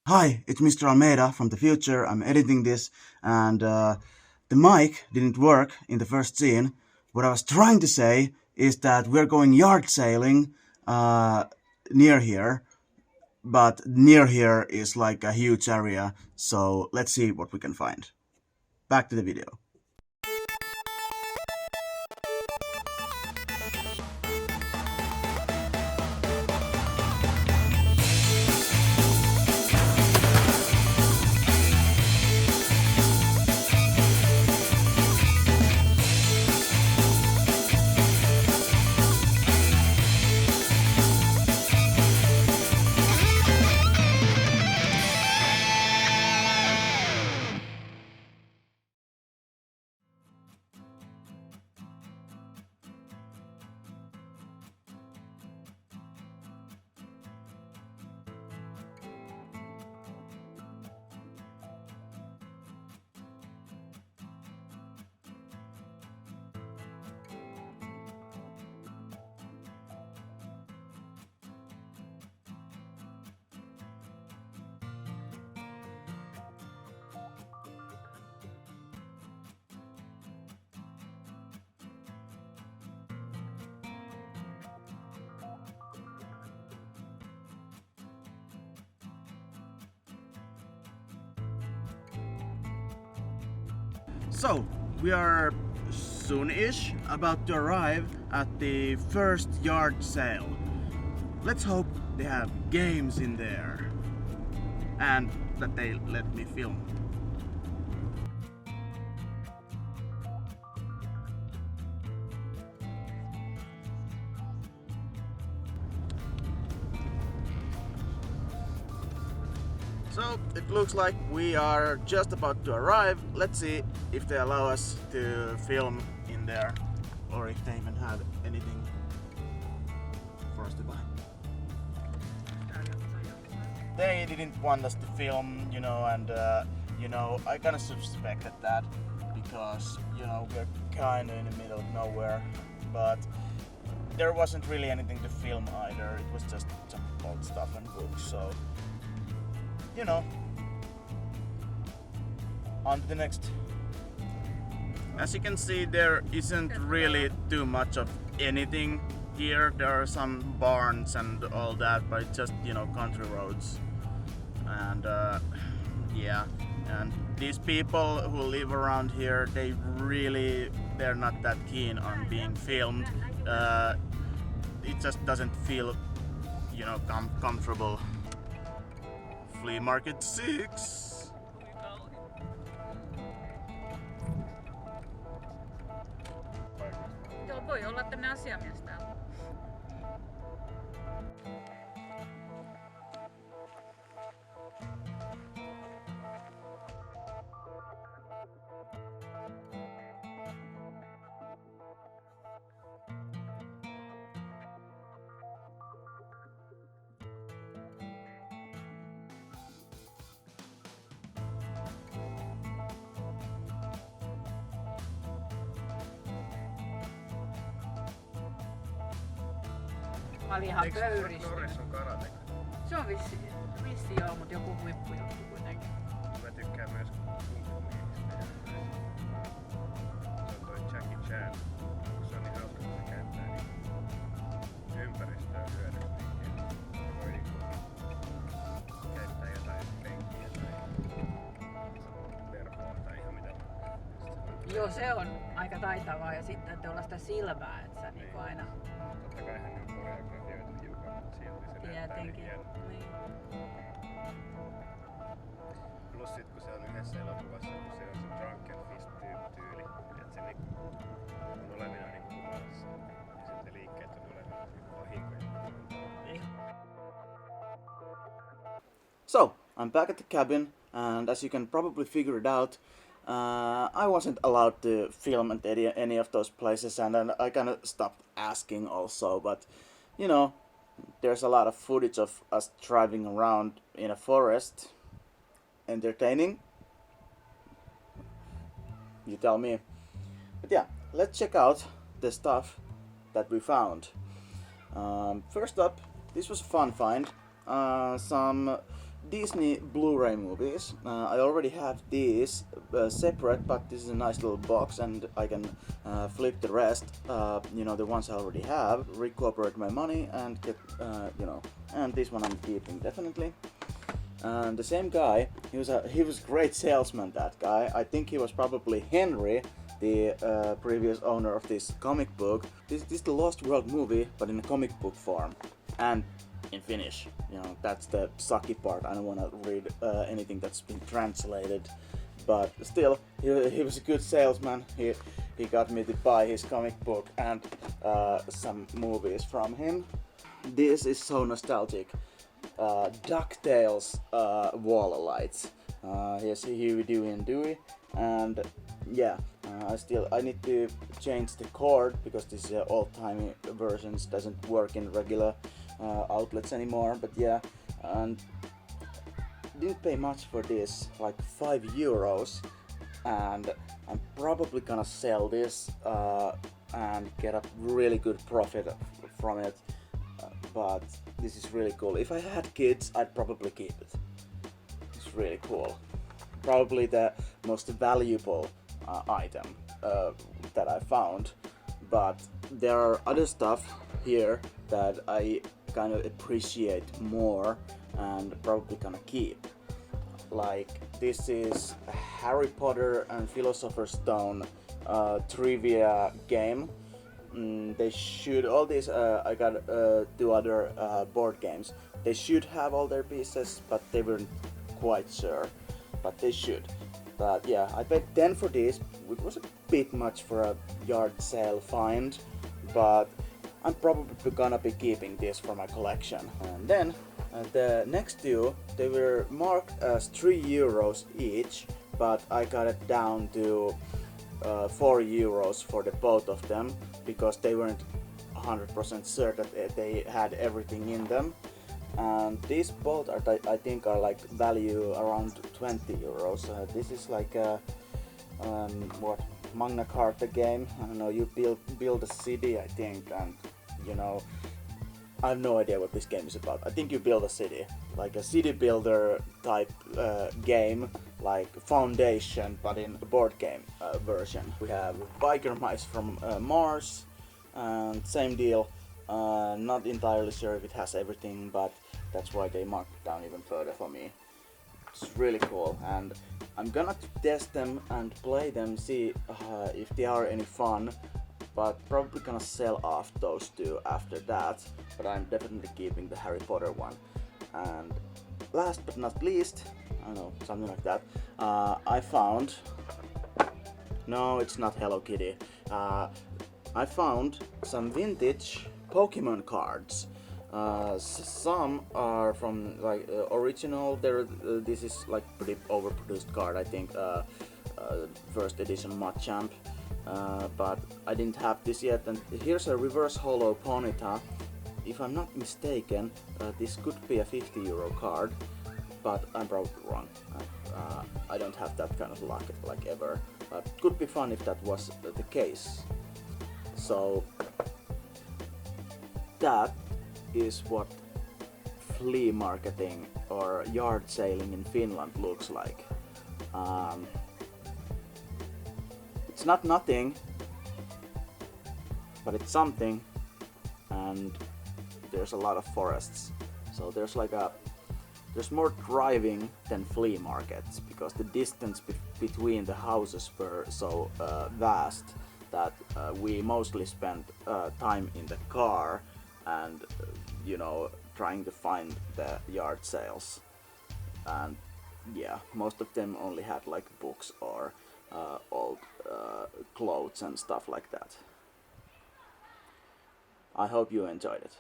Hi, it's Mr. Almeida from the future. I'm editing this, and the mic didn't work in the first scene. What I was trying to say is that we're going yard sailing uh, near here, but near here is like a huge area, so let's see what we can find. Back to the video. So, we are soon-ish about to arrive at the first yard sale. Let's hope they have games in there and that they let me film. So it looks like we are just about to arrive. Let's see if they allow us to film in there or if they even have anything for us to buy. They didn't want us to film, and I kind of suspected that because, we're kind of in the middle of nowhere, but there wasn't really anything to film either. It was just some old stuff and books, so on to the next. As you can see, there isn't really too much of anything here. There are some barns and all that, but it's just country roads. And yeah, and these people who live around here, they're not that keen on being filmed. It just doesn't feel comfortable. Flea Market 6. Joo, voi olla tänne asiamies täällä. Mä olin ihan pöyristynyt. On karate? Se on vissi joo, mut joku huippujuttu kuitenkin. Mä tykkään myös kung-fu-miehistä. Se on toi Jackie Chan. Se on niin hauska, kun se käyttää niin ympäristöä hyödyksi. Niin voi käyttää jotain penkkiä tai verhoa tai ihan mitä. Joo, se on aika taitavaa ja sitten tuolla sitä silmää, että sä niinku aina Totta kai hän on koreografioitu hiukan, mutta silti se näyttää niin tietenkin. hienolta. Niin. Plus sit kun se on yhdessä elokuvassa, kun se on se drunken fist tyyli, että se niinku on olevina niinku kumarassa. Ja sitten liikkeet on olevina niinku vahinkoja. So, I'm back at the cabin, and as you can probably figure it out, I wasn't allowed to film at any of those places, and then I kind of stopped asking also, but there's a lot of footage of us driving around in a forest, entertaining. You tell me. But yeah, let's check out the stuff that we found. First up, this was a fun find. Some Disney Blu-ray movies. I already have these separate, but this is a nice little box, and I can flip the rest. The ones I already have, recuperate my money, and get And this one I'm keeping definitely. And the same guy, he was a great salesman. That guy, I think he was probably Henry, the previous owner of this comic book. This is the Lost World movie, but in a comic book form, and in Finnish. That's the sucky part. I don't want to read anything that's been translated, but still, he was a good salesman. He got me to buy his comic book and some movies from him. This is so nostalgic. DuckTales wall lights. Here's Huey, Dewey, and Dewey, and yeah, I need to change the cord because this old-timey versions doesn't work in regular outlets anymore. But yeah, and didn't pay much for this, like €5, and I'm probably gonna sell this and get a really good profit from it. But this is really cool. If I had kids, I'd probably keep it. It's really cool. Probably the most valuable item that I found. But there are other stuff here that I kind of appreciate more and probably gonna keep. Like this is a Harry Potter and Philosopher's Stone trivia game. They should all these. I got 2 other board games. They should have all their pieces, but they weren't quite sure. But they should. But yeah, I paid 10 for this. It was a bit much for a yard sale find, but I'm probably gonna be keeping this for my collection. And then the next 2, they were marked as €3 each, but I got it down to €4 for the both of them because they weren't 100% certain that they had everything in them. And these both are, I think, are like value around €20. This is like a Magna Carta game. I don't know. You build a city, I think, and I have no idea what this game is about. I think you build a city, like a city builder type game, like Foundation, but in a board game version. We have biker mice from Mars, and same deal. Not entirely sure if it has everything, but that's why they marked it down even further for me. It's really cool, and I'm gonna test them and play them, see if they are any fun. But probably gonna sell off those 2 after that. But I'm definitely keeping the Harry Potter one. And last but not least, I don't know, something like that. I found. No, it's not Hello Kitty. I found some vintage Pokemon cards. Some are from like original. This is like pretty overproduced card, I think. First edition Machamp. But I didn't have this yet, and here's a reverse holo Ponyta. If I'm not mistaken, this could be a €50 card, but I'm probably wrong. I don't have that kind of luck like ever. Could be fun if that was the case. So that is what flea marketing or yard selling in Finland looks like. It's not nothing, but it's something, and there's a lot of forests. So there's more driving than flea markets because the distance between the houses were so vast that we mostly spent time in the car and trying to find the yard sales. And yeah, most of them only had like books or old clothes and stuff like that. I hope you enjoyed it.